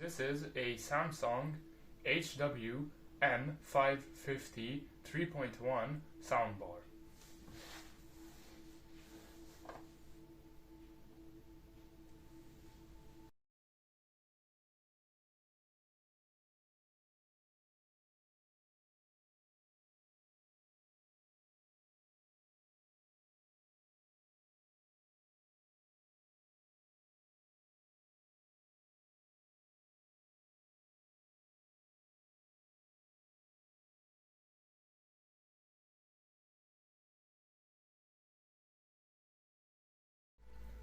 This is a Samsung HW-M550 3.1 soundbar.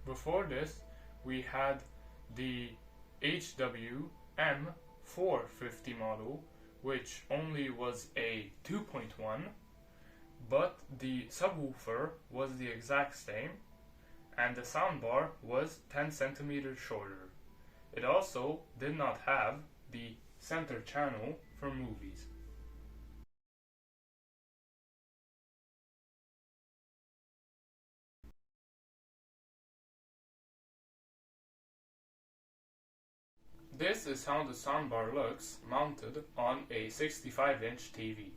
Before this, we had the HW-M450 model, which only was a 2.1, but the subwoofer was the exact same, and the soundbar was 10 centimeters shorter. It also did not have the center channel for movies. This is how the soundbar looks mounted on a 65-inch TV.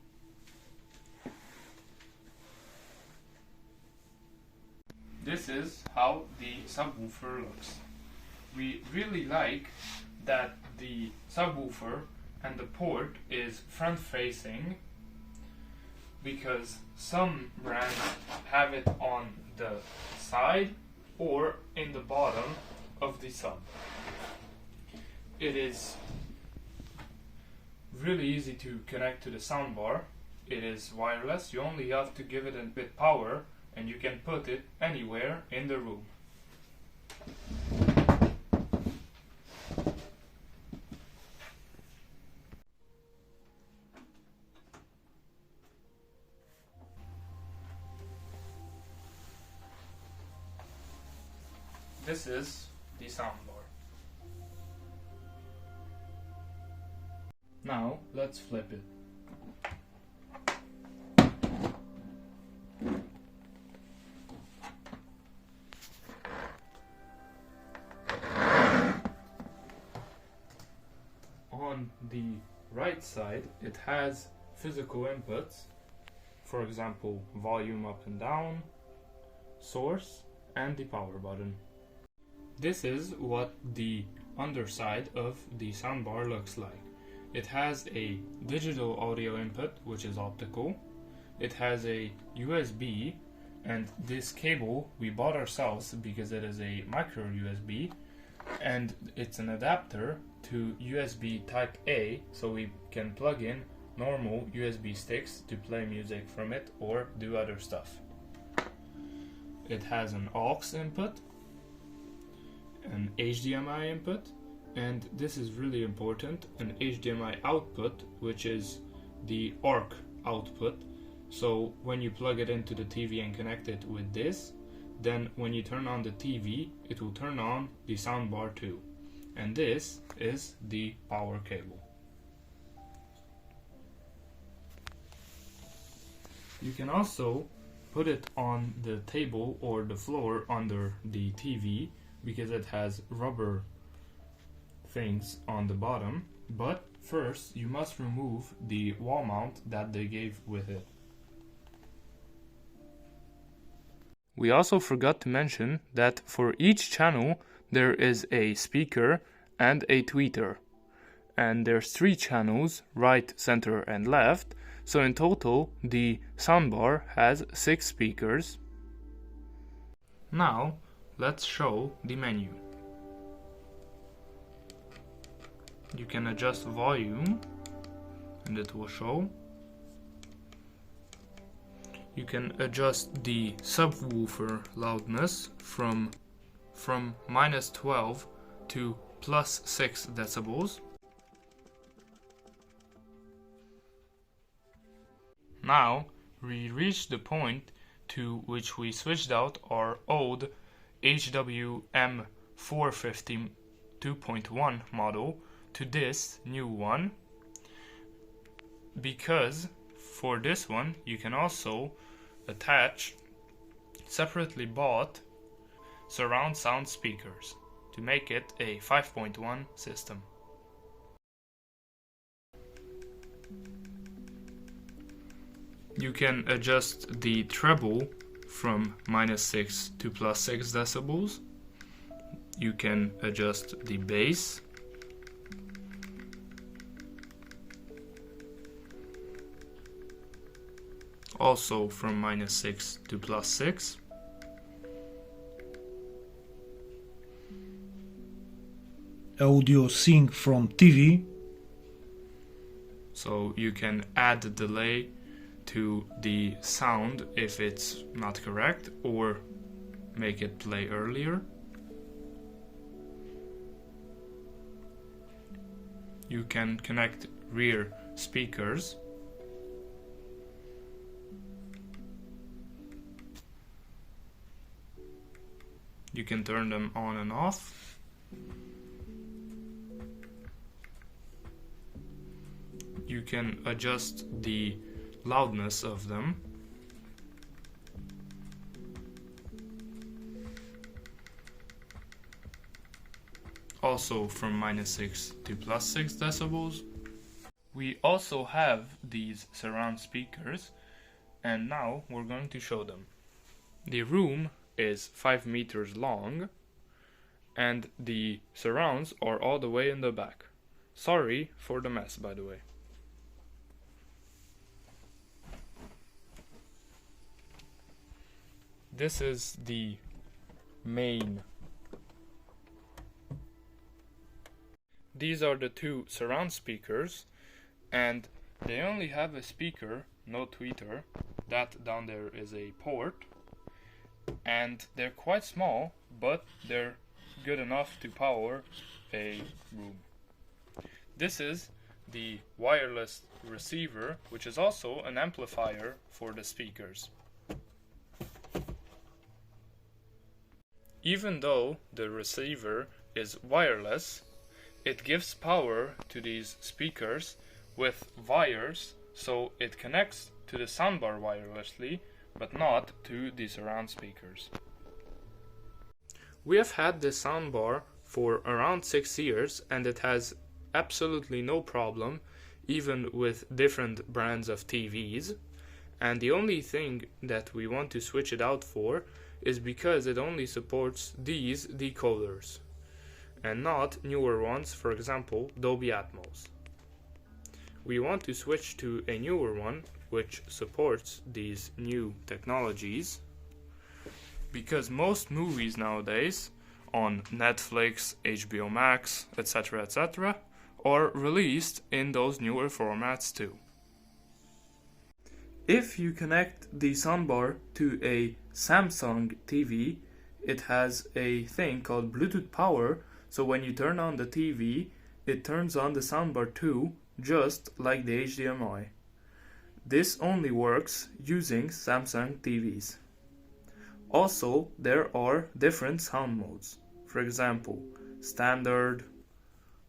This is how the subwoofer looks. We really like that the subwoofer and the port is front facing, because some brands have it on the side or in the bottom of the sub. It is really easy to connect to the soundbar. It is wireless. You only have to give it a bit power and you can put it anywhere in the room. This is the soundbar. Now, let's flip it. On the right side, it has physical inputs, for example, volume up and down, source, and the power button. This is what the underside of the soundbar looks like. It has a digital audio input, which is optical. It has a USB, and this cable we bought ourselves because it is a micro USB, and it's an adapter to USB Type A, so we can plug in normal USB sticks to play music from it or do other stuff. It has an aux input, an HDMI input, and this is really important, an HDMI output, which is the ARC output. So when you plug it into the TV and connect it with this, then when you turn on the TV, it will turn on the soundbar too. And this is the power cable. You can also put it on the table or the floor under the TV because it has rubber things on the bottom, but first you must remove the wall mount that they gave with it. We also forgot to mention that for each channel there is a speaker and a tweeter, and there's 3 channels, right, center and left, so in total the soundbar has 6 speakers. Now let's show the menu. You can adjust volume and it will show. You can adjust the subwoofer loudness from -12 to +6 decibels. Now we reach the point to which we switched out our old HW-M450 2.1 model to this new one, because for this one you can also attach separately bought surround sound speakers to make it a 5.1 system. You can adjust the treble from -6 to +6 decibels. You can adjust the bass. Also from -6 to +6. Audio sync from TV. So you can add a delay to the sound if it's not correct, or make it play earlier. You can connect rear speakers. You can turn them on and off. You can adjust the loudness of them. Also from -6 to +6 decibels. We also have these surround speakers, and now we're going to show them. The room is 5 meters long, and the surrounds are all the way in the back. Sorry for the mess, by the way. This is the main. These are the two surround speakers, and they only have a speaker, no tweeter. That down there is a port, and they're quite small, but they're good enough to power a room. This is the wireless receiver, which is also an amplifier for the speakers. Even though the receiver is wireless, it gives power to these speakers with wires, so it connects to the soundbar wirelessly, but not to the surround speakers. We have had this soundbar for around 6 years, and it has absolutely no problem, even with different brands of TVs. And the only thing that we want to switch it out for is because it only supports these decoders, and not newer ones, for example Dolby Atmos. We want to switch to a newer one which supports these new technologies, because most movies nowadays on Netflix, HBO Max, etc., are released in those newer formats too. If you connect the soundbar to a Samsung TV, it has a thing called Bluetooth power, so when you turn on the TV, it turns on the soundbar too, just like the HDMI. This only works using Samsung TVs. Also, there are different sound modes. For example, standard,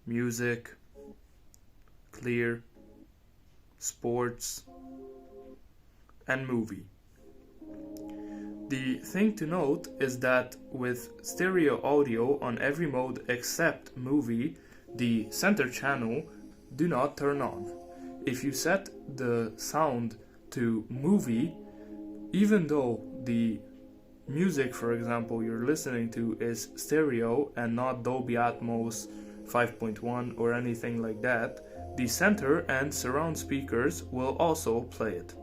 music, clear, sports, and movie. The thing to note is that with stereo audio on every mode except movie, the center channel do not turn on. If you set the sound to movie, even though the music, for example, you're listening to is stereo and not Dolby Atmos 5.1 or anything like that, the center and surround speakers will also play it.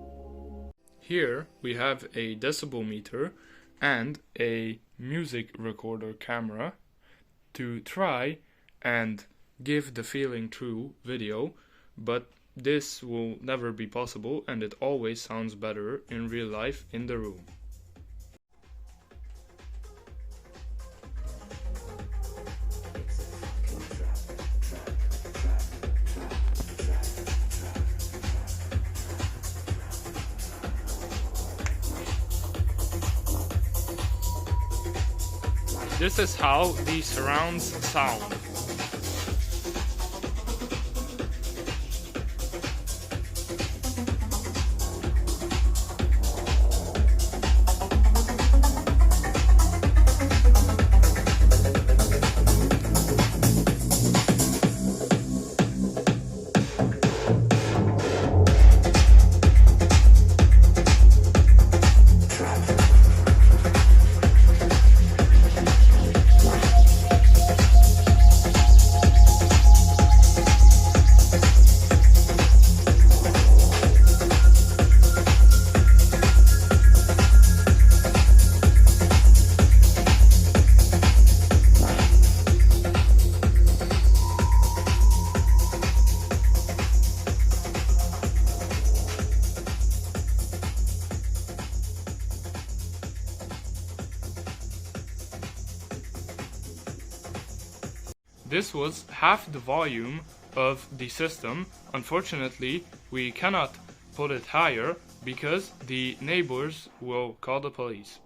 Here we have a decibel meter and a music recorder camera to try and give the feeling true video, but this will never be possible, and it always sounds better in real life in the room. This is how the surrounds sound. This was half the volume of the system. Unfortunately, we cannot put it higher because the neighbors will call the police.